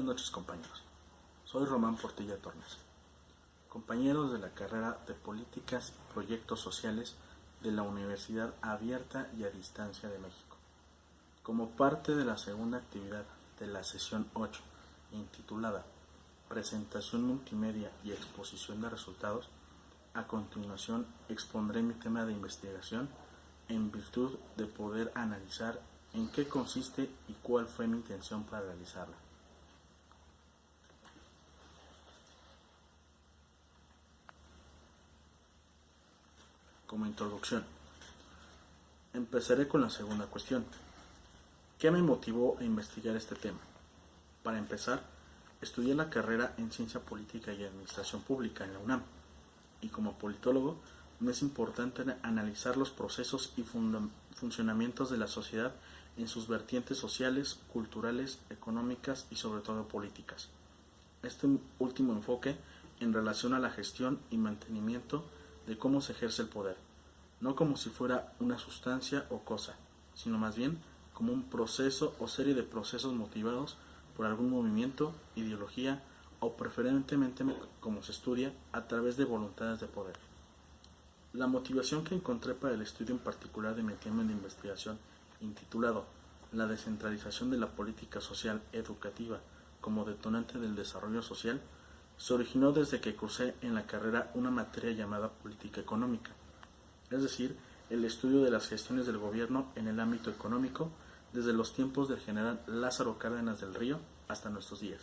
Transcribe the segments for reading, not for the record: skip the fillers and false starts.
Buenas noches, compañeros. Soy Román Portilla Tornes, compañeros de la carrera de Políticas y Proyectos Sociales de la Universidad Abierta y a Distancia de México. Como parte de la segunda actividad de la sesión 8, intitulada Presentación multimedia y exposición de resultados, a continuación expondré mi tema de investigación en virtud de poder analizar en qué consiste y cuál fue mi intención para realizarla. Como introducción, empezaré con la segunda cuestión. ¿Qué me motivó a investigar este tema? Para empezar, estudié la carrera en Ciencia Política y Administración Pública en la UNAM, y como politólogo me es importante analizar los procesos y funcionamientos de la sociedad en sus vertientes sociales, culturales, económicas y sobre todo políticas. Este último enfoque en relación a la gestión y mantenimiento de cómo se ejerce el poder, no como si fuera una sustancia o cosa, sino más bien como un proceso o serie de procesos motivados por algún movimiento, ideología o preferentemente, como se estudia, a través de voluntades de poder. La motivación que encontré para el estudio en particular de mi tema de investigación, intitulado La descentralización de la política social educativa como detonante del desarrollo social, se originó desde que cursé en la carrera una materia llamada política económica, es decir, el estudio de las gestiones del gobierno en el ámbito económico desde los tiempos del general Lázaro Cárdenas del Río hasta nuestros días.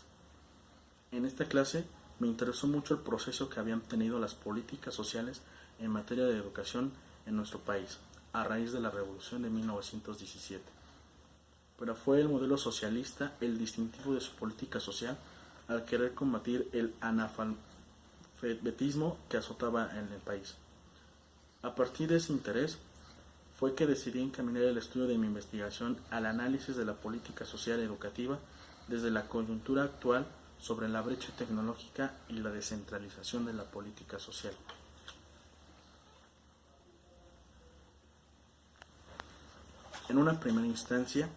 En esta clase me interesó mucho el proceso que habían tenido las políticas sociales en materia de educación en nuestro país a raíz de la Revolución de 1917. Pero fue el modelo socialista el distintivo de su política social al querer combatir el analfabetismo que azotaba en el país. A partir de ese interés fue que decidí encaminar el estudio de mi investigación al análisis de la política social educativa desde la coyuntura actual sobre la brecha tecnológica y la descentralización de la política social. En una primera instancia,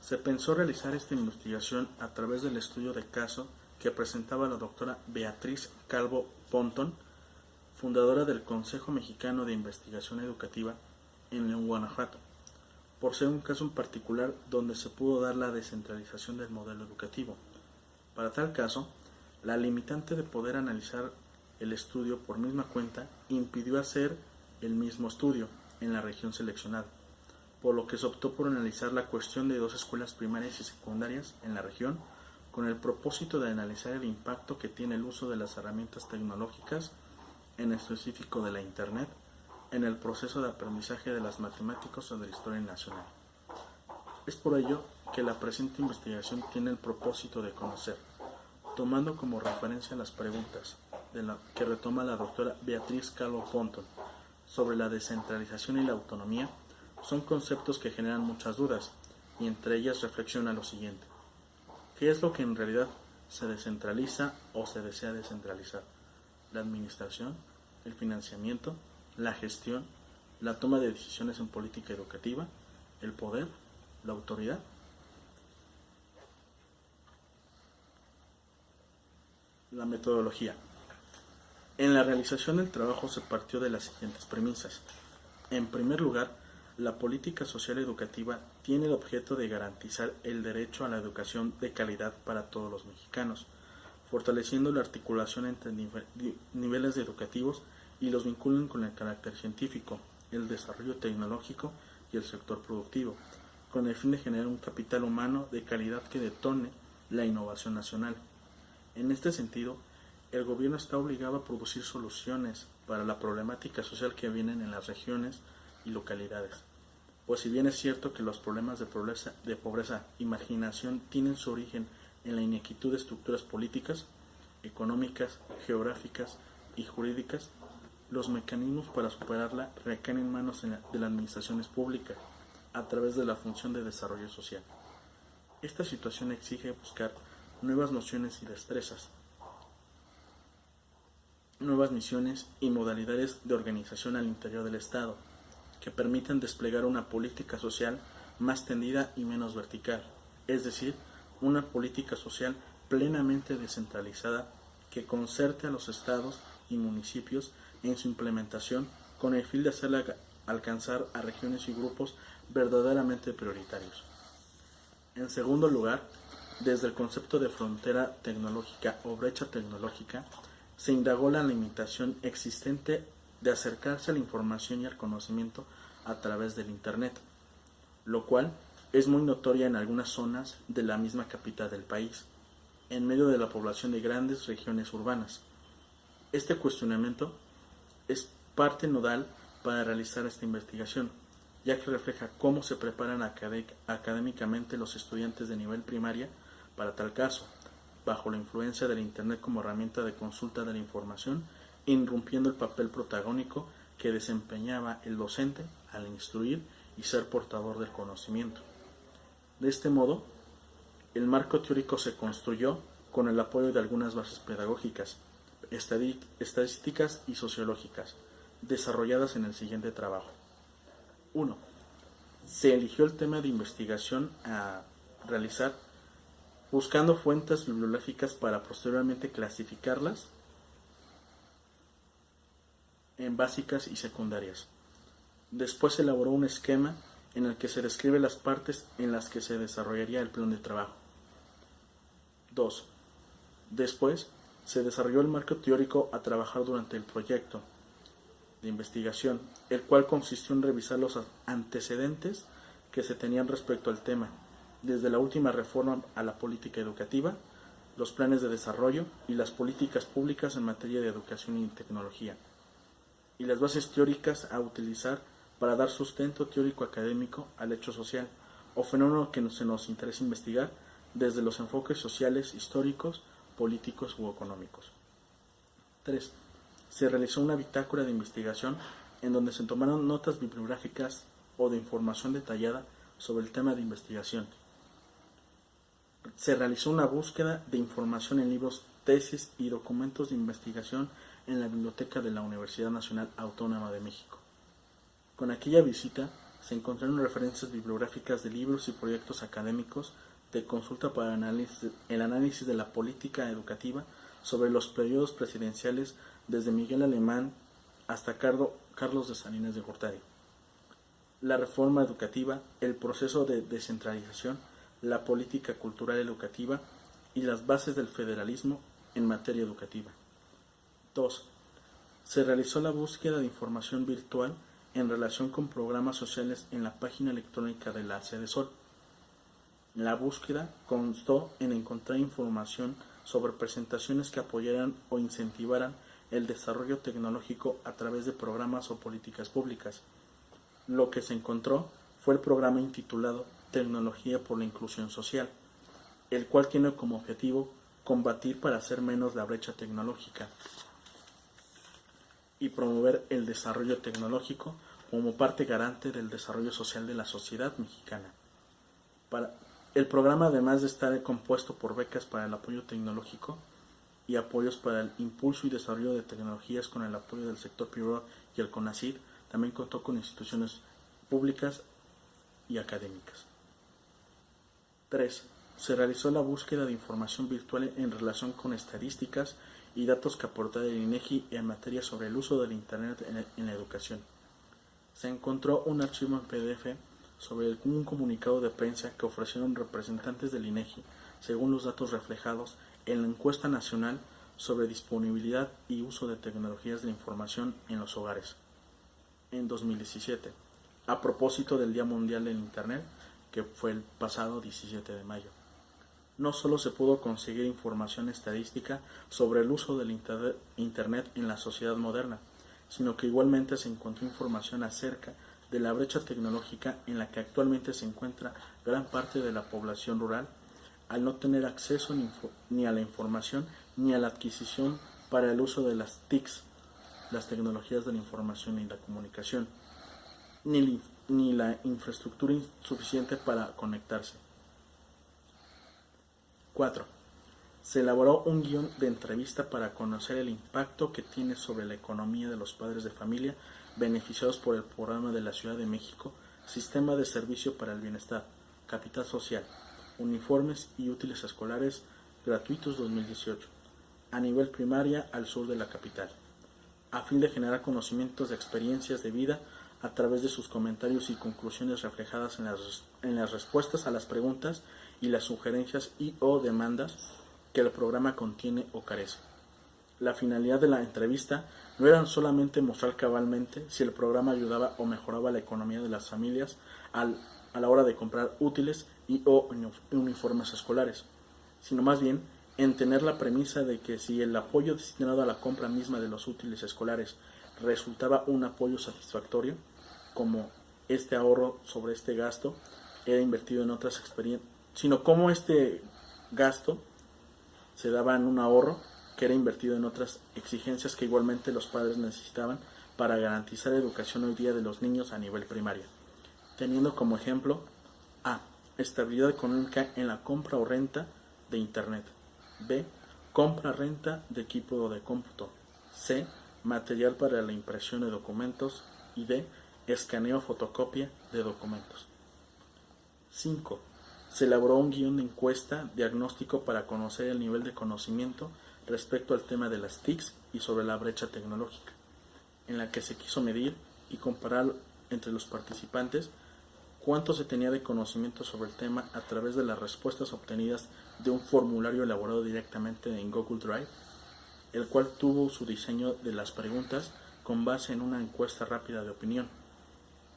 se pensó realizar esta investigación a través del estudio de caso que presentaba la doctora Beatriz Calvo Pontón, fundadora del Consejo Mexicano de Investigación Educativa en León, Guanajuato, por ser un caso en particular donde se pudo dar la descentralización del modelo educativo. Para tal caso, la limitante de poder analizar el estudio por misma cuenta impidió hacer el mismo estudio en la región seleccionada, por lo que se optó por analizar la cuestión de 2 escuelas primarias y secundarias en la región con el propósito de analizar el impacto que tiene el uso de las herramientas tecnológicas, en específico de la Internet, en el proceso de aprendizaje de las matemáticas o de la historia nacional. Es por ello que la presente investigación tiene el propósito de conocer, tomando como referencia las preguntas que retoma la doctora Beatriz Calvo Pontón sobre la descentralización y la autonomía. Son conceptos que generan muchas dudas, y entre ellas reflexiona lo siguiente: ¿qué es lo que en realidad se descentraliza o se desea descentralizar? ¿La administración, el financiamiento, la gestión, la toma de decisiones en política educativa, el poder, la autoridad? La metodología. En la realización del trabajo se partió de las siguientes premisas. En primer lugar, la política social educativa tiene el objeto de garantizar el derecho a la educación de calidad para todos los mexicanos, fortaleciendo la articulación entre niveles educativos y los vinculan con el carácter científico, el desarrollo tecnológico y el sector productivo, con el fin de generar un capital humano de calidad que detone la innovación nacional. En este sentido, el gobierno está obligado a producir soluciones para la problemática social que vienen en las regiones y localidades. Pues si bien es cierto que los problemas de pobreza y marginación tienen su origen en la inequitud de estructuras políticas, económicas, geográficas y jurídicas, los mecanismos para superarla recaen en manos de las administraciones públicas a través de la función de desarrollo social. Esta situación exige buscar nuevas nociones y destrezas, nuevas misiones y modalidades de organización al interior del Estado, que permitan desplegar una política social más tendida y menos vertical, es decir, una política social plenamente descentralizada que concerte a los estados y municipios en su implementación con el fin de hacerla alcanzar a regiones y grupos verdaderamente prioritarios. En segundo lugar, desde el concepto de frontera tecnológica o brecha tecnológica, se indagó la limitación existente de acercarse a la información y al conocimiento a través del Internet, lo cual es muy notoria en algunas zonas de la misma capital del país, en medio de la población de grandes regiones urbanas. Este cuestionamiento es parte nodal para realizar esta investigación, ya que refleja cómo se preparan académicamente los estudiantes de nivel primaria para tal caso, bajo la influencia del Internet como herramienta de consulta de la información, irrumpiendo el papel protagónico que desempeñaba el docente al instruir y ser portador del conocimiento. De este modo, el marco teórico se construyó con el apoyo de algunas bases pedagógicas, estadísticas y sociológicas, desarrolladas en el siguiente trabajo. 1. Se eligió el tema de investigación a realizar buscando fuentes bibliográficas para posteriormente clasificarlas en básicas y secundarias. Después se elaboró un esquema en el que se describe las partes en las que se desarrollaría el plan de trabajo. 2. Después se desarrolló el marco teórico a trabajar durante el proyecto de investigación, el cual consistió en revisar los antecedentes que se tenían respecto al tema, desde la última reforma a la política educativa, los planes de desarrollo y las políticas públicas en materia de educación y tecnología, y las bases teóricas a utilizar para dar sustento teórico académico al hecho social o fenómeno que se nos interesa investigar desde los enfoques sociales, históricos, políticos u económicos. 3. Se realizó una bitácora de investigación en donde se tomaron notas bibliográficas o de información detallada sobre el tema de investigación. Se realizó una búsqueda de información en libros, tesis y documentos de investigación en la biblioteca de la Universidad Nacional Autónoma de México. Con aquella visita se encontraron referencias bibliográficas de libros y proyectos académicos de consulta para el análisis de la política educativa sobre los periodos presidenciales desde Miguel Alemán hasta Carlos de Salinas de Gortari. La reforma educativa, el proceso de descentralización, la política cultural educativa y las bases del federalismo en materia educativa. 2. Se realizó la búsqueda de información virtual en relación con programas sociales en la página electrónica de la Sedesol. La búsqueda constó en encontrar información sobre presentaciones que apoyaran o incentivaran el desarrollo tecnológico a través de programas o políticas públicas. Lo que se encontró fue el programa intitulado Tecnología por la Inclusión Social, el cual tiene como objetivo combatir para hacer menos la brecha tecnológica y promover el desarrollo tecnológico como parte garante del desarrollo social de la sociedad mexicana. El programa, además de estar compuesto por becas para el apoyo tecnológico y apoyos para el impulso y desarrollo de tecnologías con el apoyo del sector privado y el CONACYT, también contó con instituciones públicas y académicas. 3. Se realizó la búsqueda de información virtual en relación con estadísticas y datos que aportaba el INEGI en materia sobre el uso del Internet en la educación. Se encontró un archivo en PDF sobre un comunicado de prensa que ofrecieron representantes del INEGI, según los datos reflejados en la encuesta nacional sobre disponibilidad y uso de tecnologías de la información en los hogares en 2017, a propósito del Día Mundial del Internet, que fue el pasado 17 de mayo. No solo se pudo conseguir información estadística sobre el uso del Internet en la sociedad moderna, sino que igualmente se encontró información acerca de la brecha tecnológica en la que actualmente se encuentra gran parte de la población rural, al no tener acceso ni a la información ni a la adquisición para el uso de las TICs, las tecnologías de la información y la comunicación, ni la infraestructura suficiente para conectarse. 4. Se elaboró un guión de entrevista para conocer el impacto que tiene sobre la economía de los padres de familia beneficiados por el programa de la Ciudad de México, Sistema de Servicio para el Bienestar, Capital Social, uniformes y útiles escolares gratuitos 2018, a nivel primaria al sur de la capital, a fin de generar conocimientos de experiencias de vida a través de sus comentarios y conclusiones reflejadas en las respuestas a las preguntas y las sugerencias y o demandas que el programa contiene o carece. La finalidad de la entrevista no era solamente mostrar cabalmente si el programa ayudaba o mejoraba la economía de las familias a la hora de comprar útiles y o uniformes escolares, sino más bien en tener la premisa de que si el apoyo destinado a la compra misma de los útiles escolares resultaba un apoyo satisfactorio, como este ahorro sobre este gasto era invertido en otras experiencias, sino como este gasto se daba en un ahorro que era invertido en otras exigencias que igualmente los padres necesitaban para garantizar educación hoy día de los niños a nivel primario, teniendo como ejemplo a. Estabilidad económica en la compra o renta de Internet. B. Compra-renta de equipo de cómputo. C. Material para la impresión de documentos. Y D. Escaneo fotocopia de documentos. 5. Se elaboró un guión de encuesta diagnóstico para conocer el nivel de conocimiento respecto al tema de las TICs y sobre la brecha tecnológica, en la que se quiso medir y comparar entre los participantes cuánto se tenía de conocimiento sobre el tema a través de las respuestas obtenidas de un formulario elaborado directamente en Google Drive, el cual tuvo su diseño de las preguntas con base en una encuesta rápida de opinión.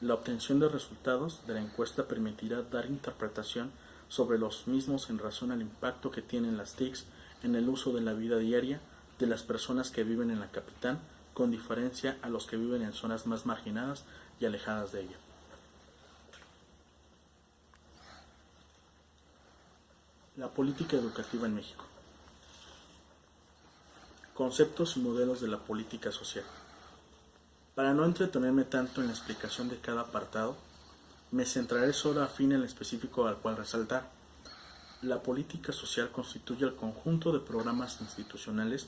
La obtención de resultados de la encuesta permitirá dar interpretación sobre los mismos en razón al impacto que tienen las TICs en el uso de la vida diaria de las personas que viven en la capital, con diferencia a los que viven en zonas más marginadas y alejadas de ella. La política educativa en México. Conceptos y modelos de la política social. Para no entretenerme tanto en la explicación de cada apartado, me centraré solo a fin en el específico al cual resaltar. La política social constituye el conjunto de programas institucionales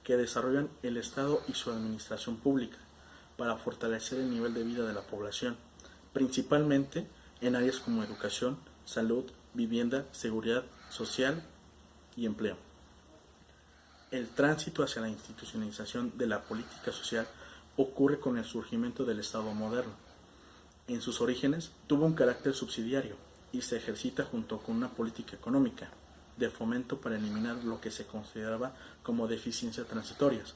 que desarrollan el Estado y su administración pública para fortalecer el nivel de vida de la población, principalmente en áreas como educación, salud, vivienda, seguridad social y empleo. El tránsito hacia la institucionalización de la política social ocurre con el surgimiento del Estado moderno. En sus orígenes tuvo un carácter subsidiario y se ejercita junto con una política económica de fomento para eliminar lo que se consideraba como deficiencias transitorias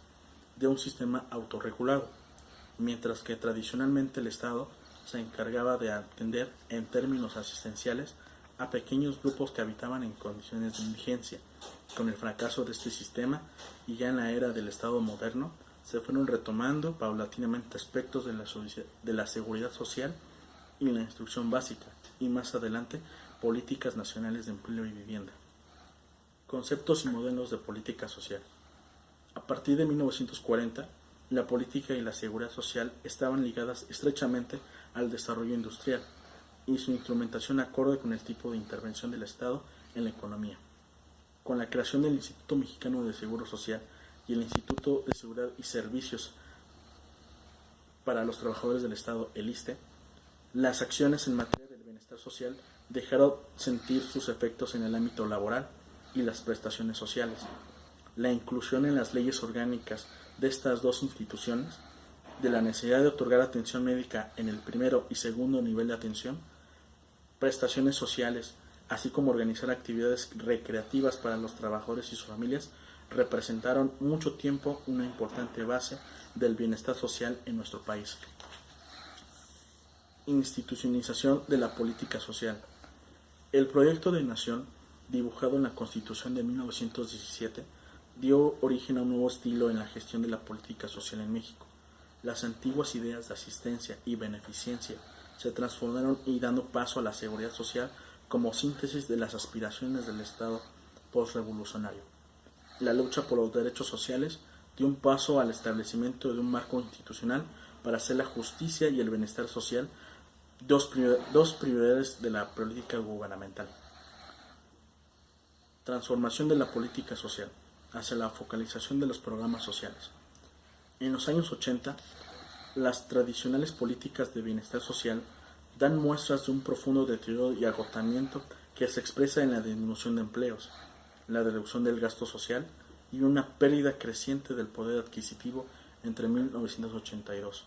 de un sistema autorregulado, mientras que tradicionalmente el Estado se encargaba de atender en términos asistenciales a pequeños grupos que habitaban en condiciones de indigencia. Con el fracaso de este sistema y ya en la era del Estado moderno, se fueron retomando paulatinamente aspectos de la seguridad social y la instrucción básica, y más adelante políticas nacionales de empleo y vivienda. Conceptos y modelos de política social. A partir de 1940, la política y la seguridad social estaban ligadas estrechamente al desarrollo industrial y su instrumentación acorde con el tipo de intervención del Estado en la economía. Con la creación del Instituto Mexicano de Seguro Social y el Instituto de Seguridad y Servicios para los Trabajadores del Estado, el ISSSTE, las acciones en materia del bienestar social dejaron sentir sus efectos en el ámbito laboral y las prestaciones sociales. La inclusión en las leyes orgánicas de estas dos instituciones, de la necesidad de otorgar atención médica en el primero y segundo nivel de atención, prestaciones sociales, así como organizar actividades recreativas para los trabajadores y sus familias, representaron mucho tiempo una importante base del bienestar social en nuestro país. Institucionalización de la política social. El proyecto de nación, dibujado en la Constitución de 1917, dio origen a un nuevo estilo en la gestión de la política social en México. Las antiguas ideas de asistencia y beneficencia se transformaron y dando paso a la seguridad social como síntesis de las aspiraciones del Estado postrevolucionario. La lucha por los derechos sociales dio un paso al establecimiento de un marco institucional para hacer la justicia y el bienestar social dos prioridades de la política gubernamental. Transformación de la política social hacia la focalización de los programas sociales. En los años 80, las tradicionales políticas de bienestar social dan muestras de un profundo deterioro y agotamiento que se expresa en la disminución de empleos, la reducción del gasto social y una pérdida creciente del poder adquisitivo entre 1982.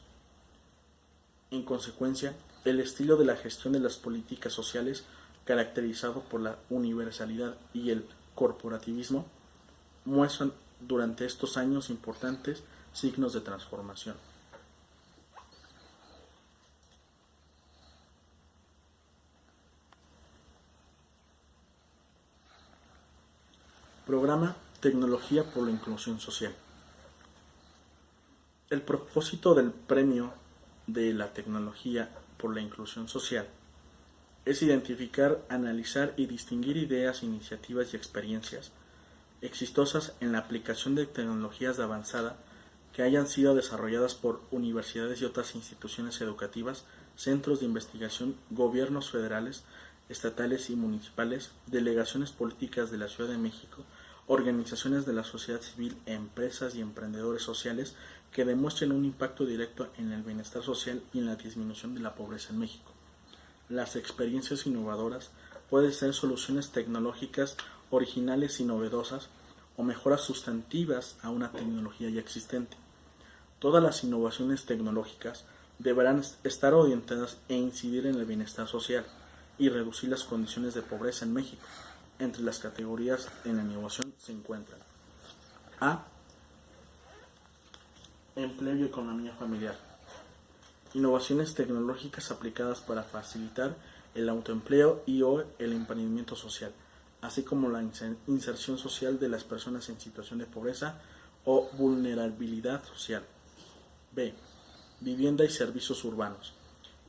En consecuencia, el estilo de la gestión de las políticas sociales, caracterizado por la universalidad y el corporativismo, muestran durante estos años importantes signos de transformación. Programa Tecnología por la Inclusión Social. El propósito del Premio de la Tecnología por la Inclusión Social es identificar, analizar y distinguir ideas, iniciativas y experiencias exitosas en la aplicación de tecnologías de avanzada que hayan sido desarrolladas por universidades y otras instituciones educativas, centros de investigación, gobiernos federales, estatales y municipales, delegaciones políticas de la Ciudad de México, organizaciones de la sociedad civil, empresas y emprendedores sociales que demuestren un impacto directo en el bienestar social y en la disminución de la pobreza en México. Las experiencias innovadoras pueden ser soluciones tecnológicas originales y novedosas o mejoras sustantivas a una tecnología ya existente. Todas las innovaciones tecnológicas deberán estar orientadas e incidir en el bienestar social y reducir las condiciones de pobreza en México. Entre las categorías en la innovación se encuentran: A. Empleo y economía familiar. Innovaciones tecnológicas aplicadas para facilitar el autoempleo y o el emprendimiento social, así como la inserción social de las personas en situación de pobreza o vulnerabilidad social. B. Vivienda y servicios urbanos.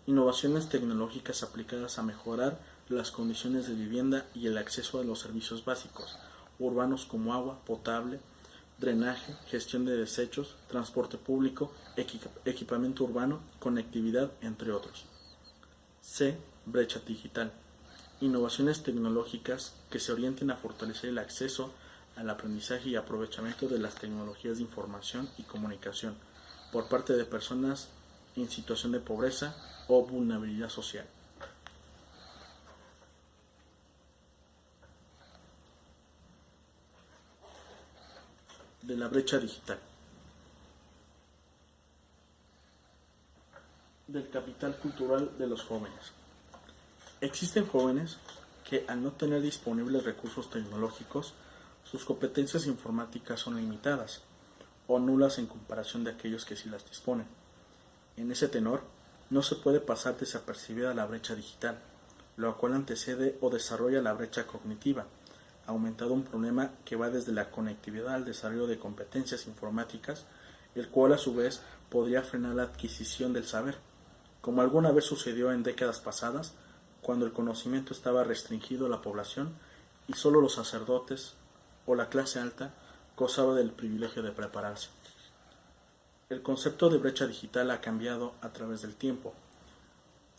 Innovaciones tecnológicas aplicadas a mejorar las condiciones de vivienda y el acceso a los servicios básicos urbanos como agua potable, drenaje, gestión de desechos, transporte público, equipamiento urbano, conectividad, entre otros. C. Brecha digital. Innovaciones tecnológicas que se orienten a fortalecer el acceso al aprendizaje y aprovechamiento de las tecnologías de información y comunicación por parte de personas en situación de pobreza o vulnerabilidad social. De la brecha digital. Del capital cultural de los jóvenes. Existen jóvenes que, al no tener disponibles recursos tecnológicos, sus competencias informáticas son limitadas o nulas en comparación de aquellos que sí las disponen. En ese tenor, no se puede pasar desapercibida la brecha digital, lo cual antecede o desarrolla la brecha cognitiva, aumentado un problema que va desde la conectividad al desarrollo de competencias informáticas, el cual a su vez podría frenar la adquisición del saber, como alguna vez sucedió en décadas pasadas, cuando el conocimiento estaba restringido a la población y solo los sacerdotes o la clase alta gozaba del privilegio de prepararse. El concepto de brecha digital ha cambiado a través del tiempo,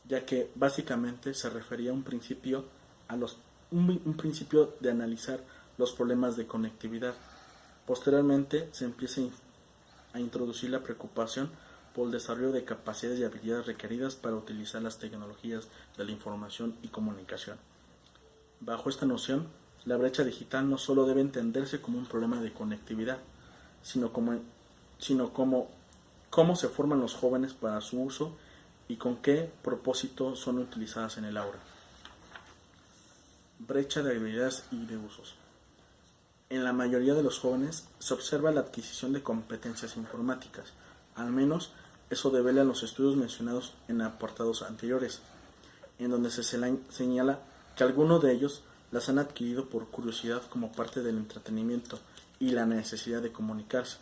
ya que básicamente se refería a un principio de analizar los problemas de conectividad. Posteriormente se empieza a introducir la preocupación por el desarrollo de capacidades y habilidades requeridas para utilizar las tecnologías de la información y comunicación. Bajo esta noción, la brecha digital no solo debe entenderse como un problema de conectividad, sino como cómo se forman los jóvenes para su uso y con qué propósito son utilizadas en el aula. Brecha de habilidades y de usos. En la mayoría de los jóvenes se observa la adquisición de competencias informáticas, al menos eso develan los estudios mencionados en apartados anteriores, en donde se señala que algunos de ellos las han adquirido por curiosidad como parte del entretenimiento y la necesidad de comunicarse,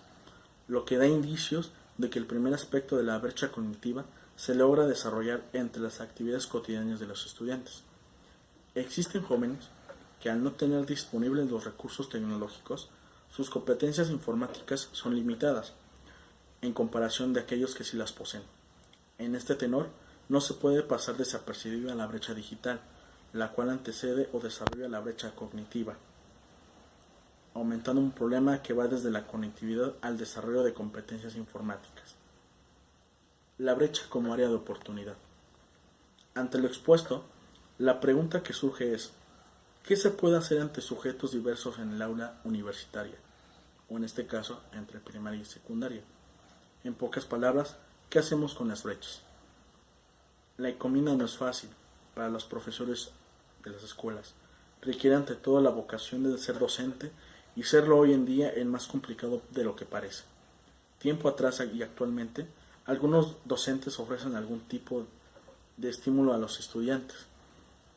lo que da indicios de que el primer aspecto de la brecha cognitiva se logra desarrollar entre las actividades cotidianas de los estudiantes. Existen jóvenes que, al no tener disponibles los recursos tecnológicos, sus competencias informáticas son limitadas en comparación de aquellos que sí las poseen. En este tenor, no se puede pasar desapercibida la brecha digital, la cual antecede o desarrolla la brecha cognitiva, aumentando un problema que va desde la conectividad al desarrollo de competencias informáticas. La brecha como área de oportunidad. Ante lo expuesto, la pregunta que surge es: ¿Qué se puede hacer ante sujetos diversos en el aula universitaria? O en este caso, entre primaria y secundaria. En pocas palabras, ¿qué hacemos con las brechas? La encomienda no es fácil para los profesores de las escuelas. Requiere ante todo la vocación de ser docente, y serlo hoy en día es más complicado de lo que parece. Tiempo atrás y actualmente, algunos docentes ofrecen algún tipo de estímulo a los estudiantes,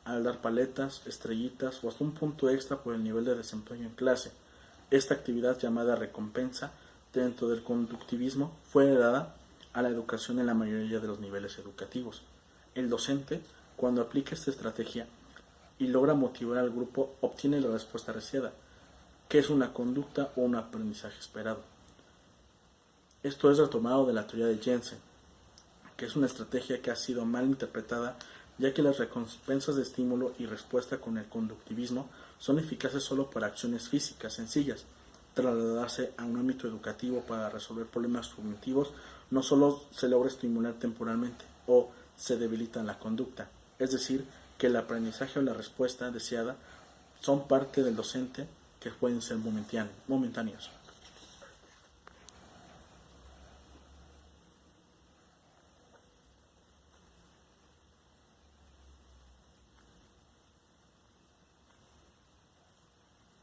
al dar paletas, estrellitas o hasta un punto extra por el nivel de desempeño en clase. Esta actividad, llamada recompensa dentro del conductivismo, fue heredada a la educación en la mayoría de los niveles educativos. El docente, cuando aplica esta estrategia y logra motivar al grupo, obtiene la respuesta deseada, que es una conducta o un aprendizaje esperado. Esto es retomado de la teoría de Jensen, que es una estrategia que ha sido mal interpretada, ya que las recompensas de estímulo y respuesta con el conductivismo son eficaces solo para acciones físicas sencillas. Trasladarse a un ámbito educativo para resolver problemas cognitivos no solo se logra estimular temporalmente o se debilita la conducta, es decir, que el aprendizaje o la respuesta deseada son parte del docente que pueden ser momentáneos.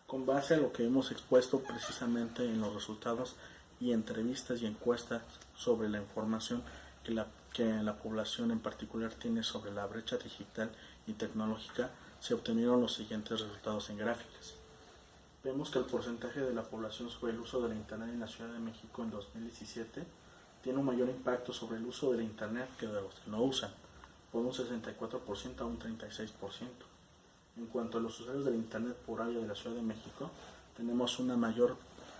Con base a lo que hemos expuesto precisamente en los resultados y entrevistas y encuestas sobre la información que la población en particular tiene sobre la brecha digital y tecnológica, se obtenieron los siguientes resultados en gráficas. Vemos que el porcentaje de la población sobre el uso de la Internet en la Ciudad de México en 2017 tiene un mayor impacto sobre el uso de la Internet que de los que no usan, por un 64% a un 36%. En cuanto a los usuarios del Internet por área de la Ciudad de México, tenemos una mayor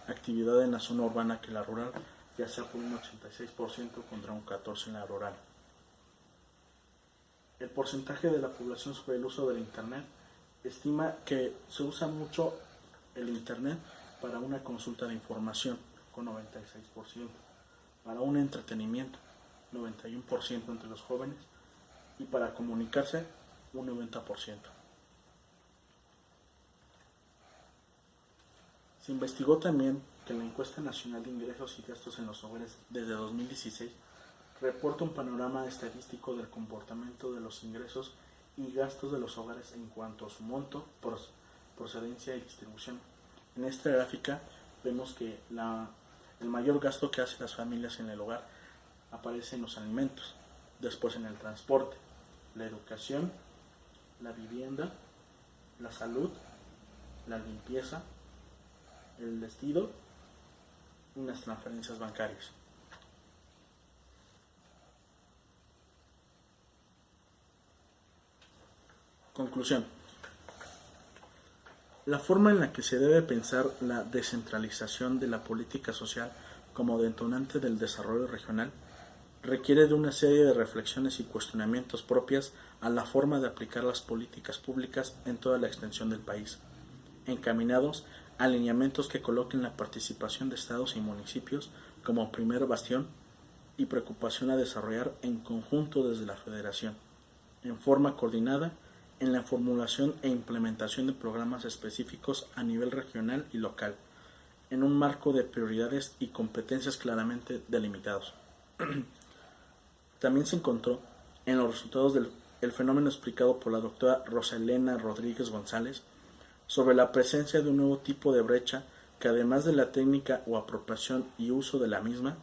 actividad en la zona urbana que la rural, ya sea por un 86% contra un 14% en la rural. El porcentaje de la población sobre el uso del Internet estima que se usa mucho el Internet para una consulta de información, con 96%, para un entretenimiento, 91% entre los jóvenes, y para comunicarse, un 90%. Se investigó también que la Encuesta Nacional de Ingresos y Gastos en los Hogares desde 2016 reporta un panorama estadístico del comportamiento de los ingresos y gastos de los hogares en cuanto a su monto, procedencia y distribución. En esta gráfica vemos que el mayor gasto que hacen las familias en el hogar aparece en los alimentos, después en el transporte, la educación, la vivienda, la salud, la limpieza, el vestido y unas transferencias bancarias. Conclusión. La forma en la que se debe pensar la descentralización de la política social como detonante del desarrollo regional requiere de una serie de reflexiones y cuestionamientos propias a la forma de aplicar las políticas públicas en toda la extensión del país, encaminados a alineamientos que coloquen la participación de estados y municipios como primer bastión y preocupación a desarrollar en conjunto desde la Federación, en forma coordinada en la formulación e implementación de programas específicos a nivel regional y local, en un marco de prioridades y competencias claramente delimitados. También se encontró en los resultados del fenómeno explicado por la doctora Rosa Elena Rodríguez González sobre la presencia de un nuevo tipo de brecha que, además de la técnica o apropiación y uso de la misma,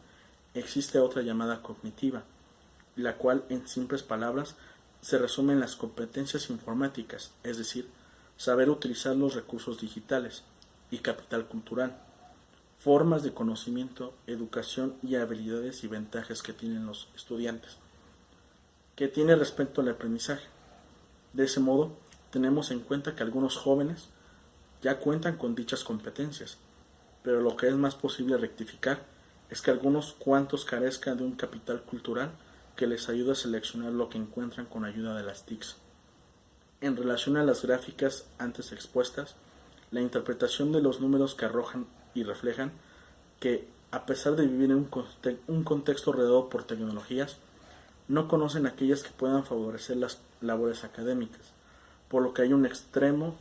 existe otra llamada cognitiva, la cual, en simples palabras, se resume en las competencias informáticas, es decir, saber utilizar los recursos digitales, y capital cultural, formas de conocimiento, educación y habilidades y ventajas que tienen los estudiantes, que tiene respecto al aprendizaje. De ese modo, tenemos en cuenta que algunos jóvenes ya cuentan con dichas competencias, pero lo que es más posible rectificar es que algunos cuantos carezcan de un capital cultural que les ayude a seleccionar lo que encuentran con ayuda de las TICs. En relación a las gráficas antes expuestas, la interpretación de los números que arrojan y reflejan que, a pesar de vivir en un contexto rodeado por tecnologías, no conocen aquellas que puedan favorecer las labores académicas, por lo que hay un extremo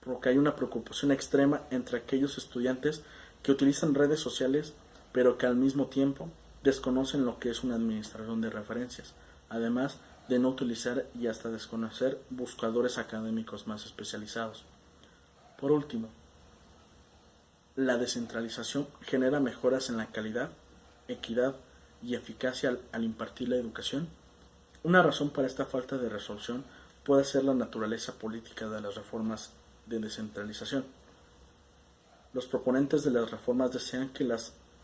por lo que hay una preocupación extrema entre aquellos estudiantes que utilizan redes sociales, pero que al mismo tiempo desconocen lo que es una administración de referencias, además de no utilizar y hasta desconocer buscadores académicos más especializados. Por último, la descentralización genera mejoras en la calidad, equidad y eficacia al impartir la educación. Una razón para esta falta de resolución puede ser la naturaleza política de las reformas de descentralización. Los proponentes de las reformas desean que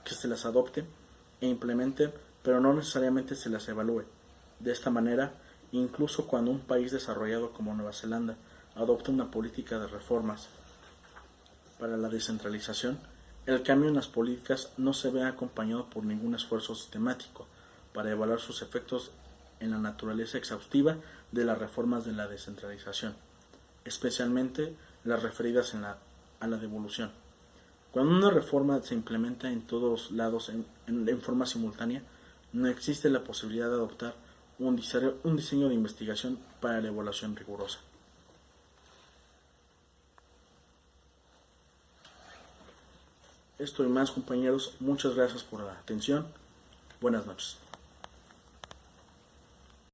se las adopte e implementen, pero no necesariamente se las evalúe. De esta manera, incluso cuando un país desarrollado como Nueva Zelanda adopta una política de reformas para la descentralización, el cambio en las políticas no se ve acompañado por ningún esfuerzo sistemático para evaluar sus efectos en la naturaleza exhaustiva de las reformas de la descentralización, especialmente las referidas a la devolución. Cuando una reforma se implementa en todos lados en forma simultánea, no existe la posibilidad de adoptar un diseño de investigación para la evaluación rigurosa. Esto y más, compañeros, muchas gracias por la atención. Buenas noches.